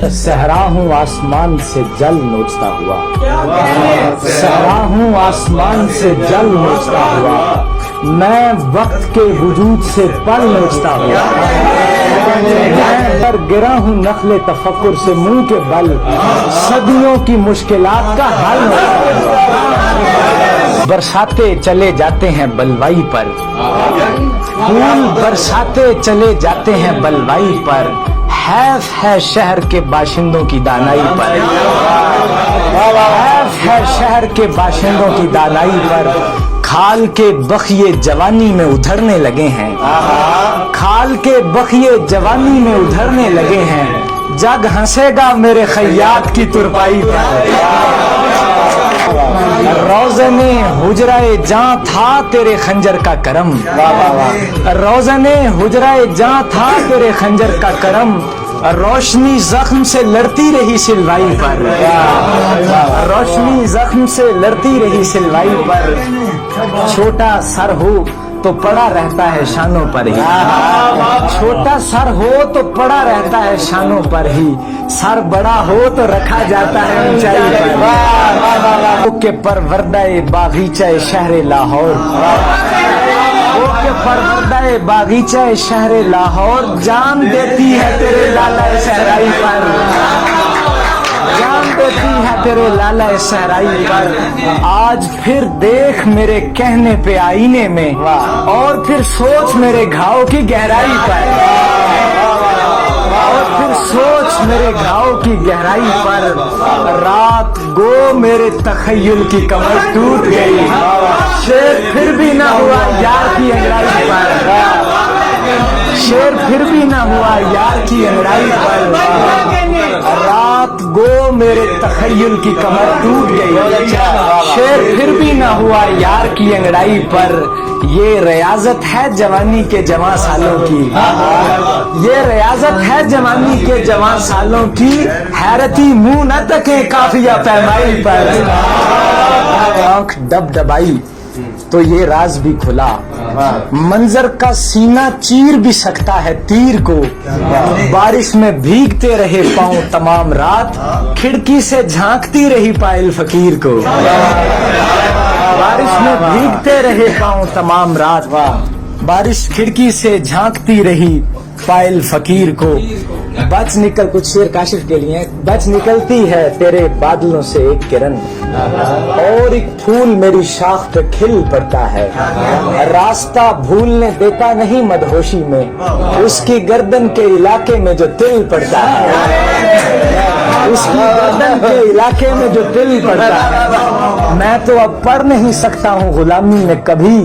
सहरा हूँ आसमान से जल नोचता हुआ, सहरा हूँ आसमान से जल नोचता हुआ, मैं वक्त के वजूद से पल नोचता हुआ, मैं पर गिरा हूँ नखले तफक्कुर से मुंह के बल, सदियों की मुश्किलात का हल नोचता हुआ। बरसाते चले जाते हैं बलवाई पर, फूल बरसाते चले जाते हैं बलवाई पर, हैफ है शहर के बाशिंदों की दानाई पर, हैफ है शहर के बाशिंदों की दानाई पर। खाल के बखिए जवानी में उधरने लगे हैं, खाल के बखिए जवानी में उधरने लगे हैं, जग हंसेगा मेरे खैयात की तुरपाई पर। रोज़ने हुजराए जां था तेरे खंजर का करम, रोज़ने हुजराए जां था तेरे खंजर का करम, रोशनी जख्म से लड़ती रही सिलवाई पर, रोशनी जख्म से लड़ती रही सिलवाई पर। छोटा सर हो तो पड़ा रहता है शानों पर ही, छोटा सर हो तो पड़ा रहता है शानों पर ही, सर बड़ा हो तो रखा जाता है ऊंचाई पर। के परवरदाए बागीचा शहर लाहौर, के परवरदाए बागीचा शहर लाहौर, जान देती है तेरे लाला सहराई पर, जान देती है तेरे लाला सहराई पर। आज फिर देख मेरे कहने पे आईने में, और फिर सोच मेरे घाव की गहराई पर, और फिर सोच मेरे घाव की गहराई पर। रात गो मेरे तखय्युल की कमर टूट गई, शेर फिर भी ना हुआ यार की अंगड़ाई पर, शेर फिर भी ना हुआ यार की अंगड़ाई पर। रात गो मेरे तखय्युल की कमर टूट गई, शेर फिर भी ना हुआ यार की अंगड़ाई पर। ये रियाजत है जवानी के जवां सालों की, ये रियाजत है जवानी के जवां सालों की, हैरती मुंह न तके काफिया पैमाई पर। आंख डबडबाई तो ये राज भी खुला, मंजर का सीना चीर भी सकता है तीर को, बारिश में भीगते रहे पांव तमाम रात, खिड़की से झांकती रही पायल फकीर को, बारिश में भीगते रहे पांव तमाम रात, बारिश खिड़की से झांकती रही पायल फकीर को। बच निकल, कुछ शेर काशिफ के लिए, बच निकलती है तेरे बादलों से एक किरण, और एक फूल मेरी शाख पे खिल पड़ता है, रास्ता भूलने देता नहीं मदहोशी में, उसकी गर्दन के इलाके में जो तिल पड़ता है, उसकी गर्दन के इलाके में जो तिल पड़ता है। मैं तो अब पढ़ नहीं सकता हूँ गुलामी में कभी,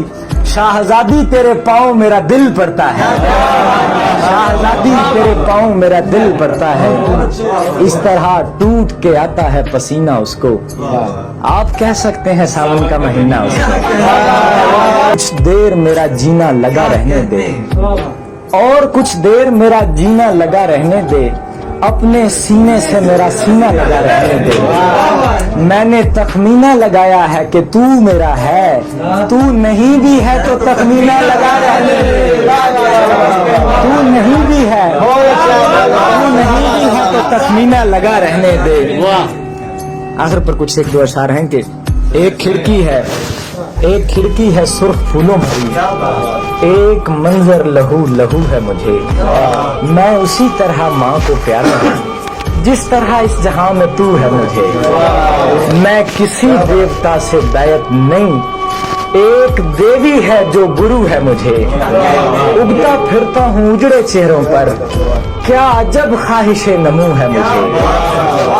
शाहजादी तेरे पाँव मेरा दिल पड़ता है, शाहजादी तेरे पाँव मेरा दिल पड़ता है। इस तरह टूट के आता है पसीना उसको, आप कह सकते हैं सावन का महीना उसको। कुछ देर मेरा जीना लगा रहने दे, और कुछ देर मेरा जीना लगा रहने दे, अपने सीने से मेरा सीना लगा रहने दे। मैंने तखमीना लगाया है कि तू मेरा है, तू नहीं भी है तो तखमीना लगा रहने दे, तू नहीं भी है, तू नहीं भी है तो तखमीना लगा रहने दे। आखिर पर कुछ एक दो अशार हैं कि एक खिड़की है, एक खिड़की है सुर्ख फूलों भरी, एक मंजर लहू लहू है मुझे, मैं उसी तरह माँ को प्यारा हूँ जिस तरह इस जहां में तू है मुझे। मैं किसी देवता से बैत नहीं, एक देवी है जो गुरु है मुझे, उगता फिरता हूँ उजड़े चेहरों पर, क्या अजब ख्वाहिशे नमू है मुझे,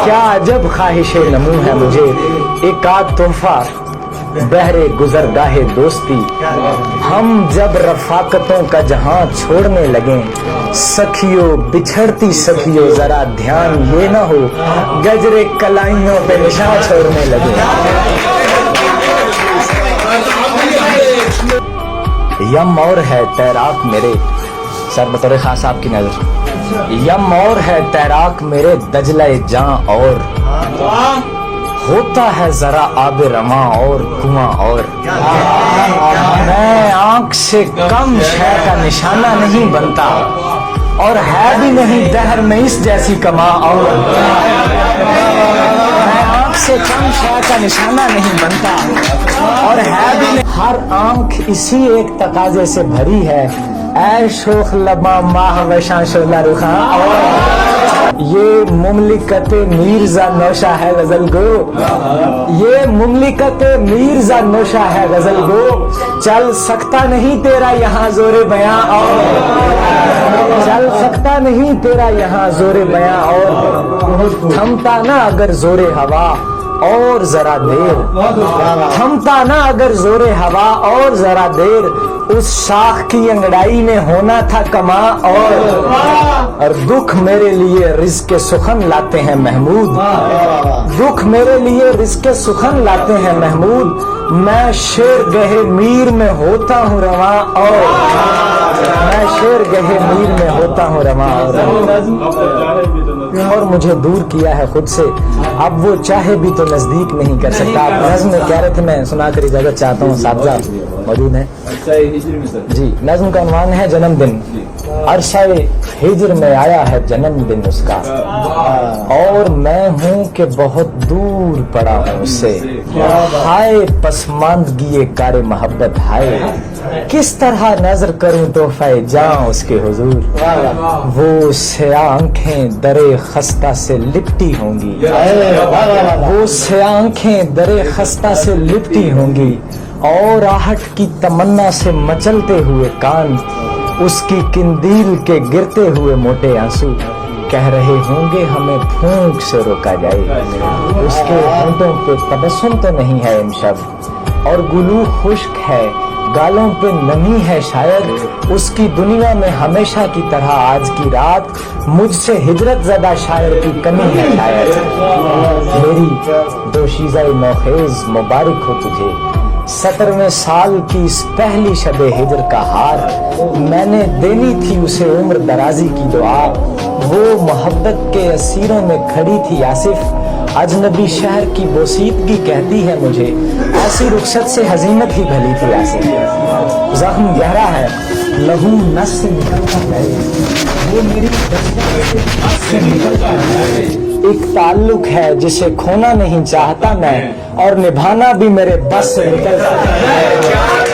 क्या अजब ख्वाहिशे नमू है मुझे। एक आध तोहफा बहरे गुजर गाहे दोस्ती, हम जब रफाकतों का जहां छोड़ने लगे, सखियों बिछड़ती सखियों जरा ध्यान ये न हो, गजरे कलाइयों पे निशान छोड़ने लगे। यम और है तैराक मेरे, सर बतौर खास आपकी नजर, यम और है तैराक मेरे दजले जां, और होता है जरा आब रमा और कुआं, और मैं आंख से कम शय का निशाना नहीं बनता, اور ہے بھی نہیں دہر میں اس جیسی کما اور میں آنکھ سے کم شے کا نشانہ نہیں بنتا اور ہے بھی نہیں ہر آنکھ اسی ایک تقاضے سے بھری ہے اے شوخ لباں ماہ وشاں شعلہ رخاں اور یہ مملکت میرزا نوشا ہے غزل گو یہ مملکت میرزا نوشا ہے غزل گو چل سکتا نہیں تیرا یہاں زور بیاں اور چل سکتا نہیں تیرا یہاں زور بیاں اور تھمتا نہ اگر زور ہوا اور ذرا دیر تھمتا نہ اگر زور ہوا اور ذرا دیر اس شاخ کی انگڑائی میں ہونا تھا کما اور دکھ میرے لیے رزق سخن لاتے ہیں محمود دکھ میرے لیے رزق سخن لاتے ہیں محمود میں شیر گہے میر میں ہوتا ہوں رواں اور میں شیر گہے میر میں ہوتا ہوں رواں اور مجھے دور کیا ہے خود سے اب وہ چاہے بھی تو نزدیک نہیں کر سکتا آپ نظم میں کہہ رہے تھے میں سنا کر اجازت چاہتا ہوں صاحبزہ موجود ہیں جی نظم کا عنوان ہے جنم دن عرصہ ہجر میں آیا ہے جنم دن اس کا اور میں ہوں کہ بہت دور پڑا ہوں اس سے ہائے پسماندگی کار محبت ہائے کس طرح نظر کروں تحفہ جاں اس کے حضور وہ سیاہ آنکھیں درے خستہ سے لپٹی ہوں گی وہ سیاہ آنکھیں درے خستہ سے لپٹی ہوں گی اور آہٹ کی تمنا سے مچلتے ہوئے کان اس کی کندیل کے گرتے ہوئے موٹے آنسو کہہ رہے ہوں گے ہمیں پھونک سے روکا جائے اس کے ہونٹوں پہ تبسم تو نہیں ہے امشب اور گلو خشک ہے گالوں پہ نمی ہے شاید اس کی دنیا میں ہمیشہ کی طرح آج کی رات مجھ سے ہجرت زدہ شاعر کی کمی ہے شاید میری دوشیزہ نوخیز مبارک ہو تجھے 17ویں سال کی اس پہلی شب ہجر کا ہار میں نے دینی تھی اسے عمر درازی کی دعا وہ محبت کے اسیروں میں کھڑی تھی آصف اجنبی شہر کی بوسیدگی کہتی ہے مجھے ایسی رخصت سے ہزیمت ہی بھلی تھی آصف زخم گہرا ہے لہو نس سے نکلتا ہے وہ میری سے نکلتا ہے ایک تعلق ہے جسے کھونا نہیں چاہتا میں اور نبھانا بھی میرے بس سے نکلتا ہے